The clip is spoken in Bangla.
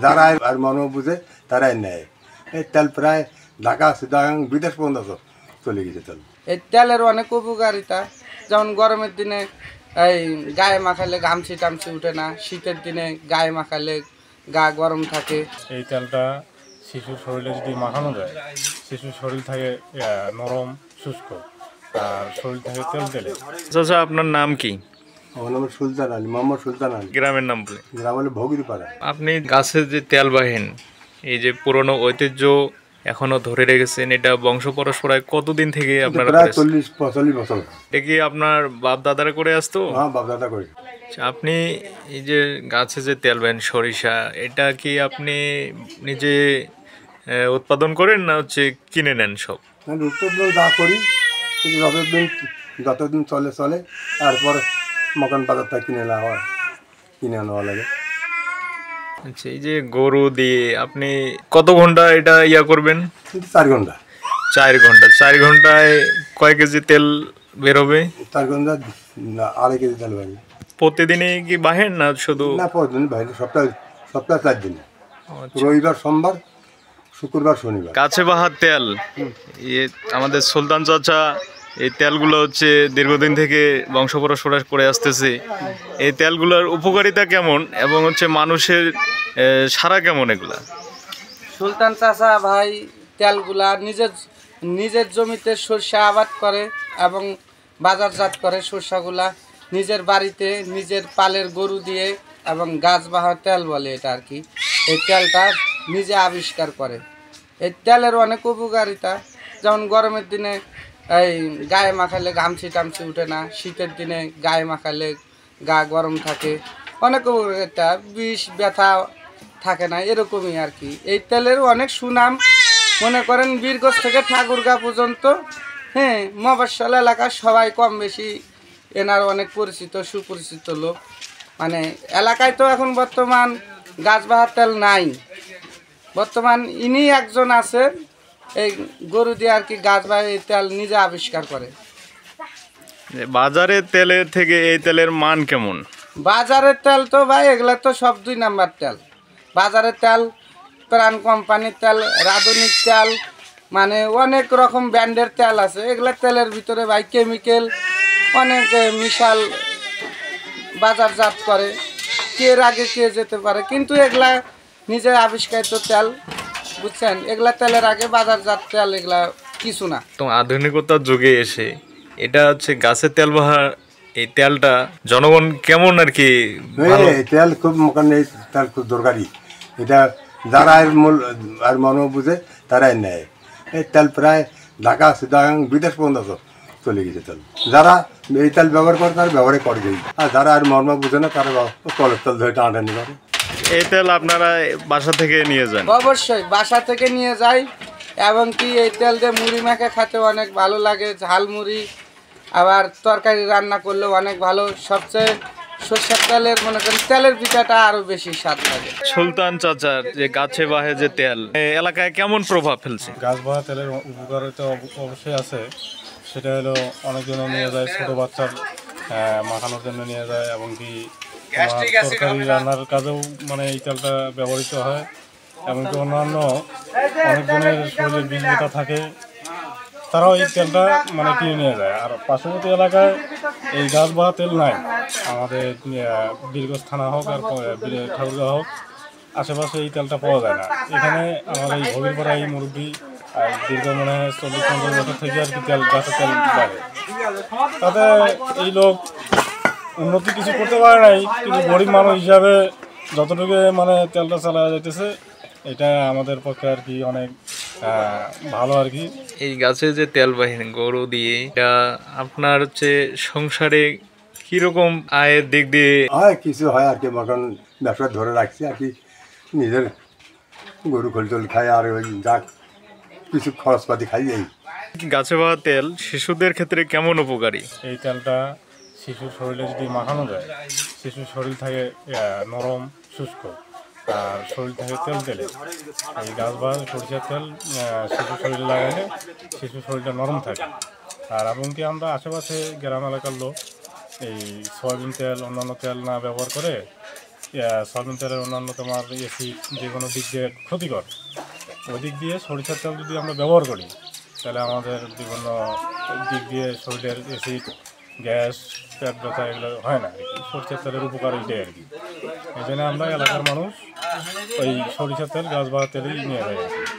যারা আর মন বুঝে তারাই নেয়। এই তেল প্রায় ঢাকা চিটাগাং বিদেশ পর্যন্ত চলে গেছে তেল। এই তেলের অনেক উপকারিতা, যেমন গরমের দিনে এই গায়ে মাখালে ঘামছি টামছি উঠে না, শীতের দিনে গায়ে মাখালে গা গরম থাকে। এই তেলটা শিশুর শরীরে যদি মাখানো যায়, শিশুর শরীর থাকে নরম শুষ্ক, আর শরীর থাকে তেল তেলে। চাচা আপনার নাম কি? আমার নাম সুলতান আলী, মোহাম্মদ সুলতান আলী। গ্রামের নাম বলে? গ্রাম হলে ভগিরিপাড়া। আপনি গাছে যে তেল বাহেন, এই যে পুরনো ঐতিহ্য এখনো ধরে রেখেছেন, এটা বংশ পরম্পরায় কতদিন থেকে আপনারা প্রায় 40-45 বছর। এটা কি আপনার বাপ দাদারা করে আসতো? হ্যাঁ, বাপ দাদা করে। আপনি এই যে গাছে যে তেল বাহেন সরিষা, এটা কি আপনি নিজে উৎপাদন করেন না হচ্ছে কিনে নেন সব? উৎপাদন যা করি কিন্তু যতদিন চলে তারপর মকান বাজারটা কিনে নেওয়া লাগে। আচ্ছা, এই যে গরু দিয়ে আপনি কত ঘন্টা এটা করবেন? 4 ঘন্টা। 4 ঘন্টা। 4 ঘন্টায় কয় কেজি তেল বেরোবে? 4 ঘন্টা 2.5 কেজি তেল বাড়ি। প্রতিদিনই কি বাহেন না শুধু? না, প্রতিদিন বাইরে, সপ্তাহে 4 দিন, রবিবার, সোমবার, শুক্রবার, শনিবার। গাছে বাহার তেল, আমাদের সুলতান চাচা এই তেলগুলো হচ্ছে দীর্ঘদিন থেকে বংশ পরম্পরা করে আসতেছে। এই তেলগুলোর উপকারিতা কেমন এবং হচ্ছে মানুষের সারা কেমন এগুলা? সুলতান চাচা ভাই তেলগুলা নিজের জমিতে সরষা আবাদ করে এবং বাজারজাত করে সরষাগুলা নিজের বাড়িতে নিজের পালের গরু দিয়ে, এবং গাছ বাহার তেল বলে এটা আর কি। এই তেলটা নিজে আবিষ্কার করে। এই তেলের অনেক উপকারিতা, যেমন গরমের দিনে এই গায়ে মাখালে ঘামছি টামছি উঠে না, শীতের দিনে গায়ে মাখালে গা গরম থাকে। অনেক উপকারিতা, বিষ ব্যথা থাকে না, এরকমই আর কি। এই তেলের অনেক সুনাম, মনে করেন বীরগঞ্জ থেকে ঠাকুরগাঁ পর্যন্ত, হ্যাঁ, মফস্বল এলাকার সবাই কম বেশি এনার অনেক পরিচিত সুপরিচিত লোক। মানে এলাকায় তো এখন বর্তমান গাছ বাহার তেল নাই, বর্তমান ইনি একজন আছে এই গরু দিয়ে আর কি গাছ বাহার এই তেল নিজে আবিষ্কার করে। বাজারের তেলের থেকে এই তেলের মান কেমন? বাজারের তেল তো ভাই এগুলা তো সব 2 নাম্বার তেল। বাজারের তেল প্রাণ কোম্পানির তেল, রাধুনির তেল, মানে অনেক রকম ব্র্যান্ডের তেল আছে। এগুলা তেলের ভিতরে ভাই কেমিক্যাল অনেক মিশাল বাজারজাত করে, কে আগে কে যেতে পারে, কিন্তু এগুলা নিজে আবিষ্কারিত তেল, বুঝছেন। এগুলা তেলের আগে বাজারজাত তেল এগুলা কিছু না। তো আধুনিকতার যুগে এসে এটা হচ্ছে গাছের তেল বাহার, এই তেলটা জনগণ কেমন আর কি? এই তেল খুব এই তেল খুব দরকারি। এটা যারা আর মন বুঝে তারাই নেয়। এই তেল প্রায় ঢাকা চিটাগাং বিদেশ পর্যন্ত চলে গেছে তেল। যারা এই তেল ব্যবহার করে তারা ব্যবহারে করে গেই, আর যারা আর মর্ম বুঝে না তারা কলের তেল ধরে টানাটানি করে। এই তেল আপনারা বাসা থেকে নিয়ে যান? অবশ্যই বাসা থেকে নিয়ে যাই, এবং কি এই তেল দিয়ে মুড়ি মাখে খেতে অনেক ভালো লাগে, ঝাল মুড়ি, আবার তরকারি রান্না করলেও অনেক ভালো। সবচেয়ে সরষের তেলের মনে করেন তেলের পিঠাটা আরো বেশি স্বাদ লাগে। সুলতান চাচার যে গাছে বাহে যে তেল এলাকায় কেমন প্রভাব ফেলছে? গাছ বাহা তেলের উপকারিতা অবশ্যই আছে। সেটা হলো অনেকজনে নিয়ে যায়, ছোটো বাচ্চার মাখানোর জন্য নিয়ে যায়, এবং কি তরকারি রান্নার কাজেও মানে এই তেলটা ব্যবহৃত হয়। এমনকি অন্যান্য অনেকজনের শরীরে বিষ ব্যথা থাকে, তারাও এই তেলটা মানে কিনে নিয়ে যায়। আর পার্শ্ববর্তী এলাকায় এই গাছ বাহা তেল নাই। আমাদের বীরগঞ্জ থানা হোক আর ঠাকুরগাঁ হোক, আশেপাশে এই তেলটা পাওয়া যায় না। এখানে আমার এই ভগিরপাড়া এই মুরব্বী দীর্ঘ মনে হয় 40-50 বছর থেকে আর কি গাছের তেল বাড়ে। তাতে এই লোক উন্নতি কিছু করতে পারে নাই, কিন্তু গরিব মানুষ হিসাবে যতটুকু মানে তেলটা চালা যাইতেছে, এটা আমাদের পক্ষে আর কি অনেক ভালো আর কি। এই গাছে যে তেল বাহিনী গরু দিয়ে, এটা আপনার হচ্ছে সংসারে কিরকম আয়ের দিক দিয়ে হয়? কিছু হয় আর কি, মতন ব্যবসা ধরে রাখছি আর কি, নিজের গরু খোল খাই, আর ওই যাক কিছু খরচপাতি খাই। এই গাছে বাহা তেল শিশুদের ক্ষেত্রে কেমন উপকারী? এই তেলটা শিশুর শরীরে যদি মাখানো যায়, শিশুর শরীর থাকে নরম শুষ্ক, আর শরীর থাকে তেল তেলে। এই গাছ বা সরিষার তেল শিশুর শরীরে লাগালে শিশুর শরীরটা নরম থাকে। আর এমনকি আমরা আশেপাশে গ্রাম এলাকার লোক এই সয়াবিন তেল অন্যান্য তেল না ব্যবহার করে সয়াবিন তেলের অন্যান্য তোমার অ্যাসিড যে কোনো দিক দিয়ে ক্ষতিকর, ওই দিক দিয়ে সরিষার তেল যদি আমরা ব্যবহার করি তাহলে আমাদের বিভিন্ন দিক দিয়ে শরীরের অ্যাসিড, গ্যাস, পেট ব্যথা এগুলো হয় না আর কি। সরিষার তেলের উপকার এটাই আর কি। এই জন্য আমরা এলাকার মানুষ ওই সরিষার তেল, গাছ বাড়ার তেলই নিয়ে যাই আর কি।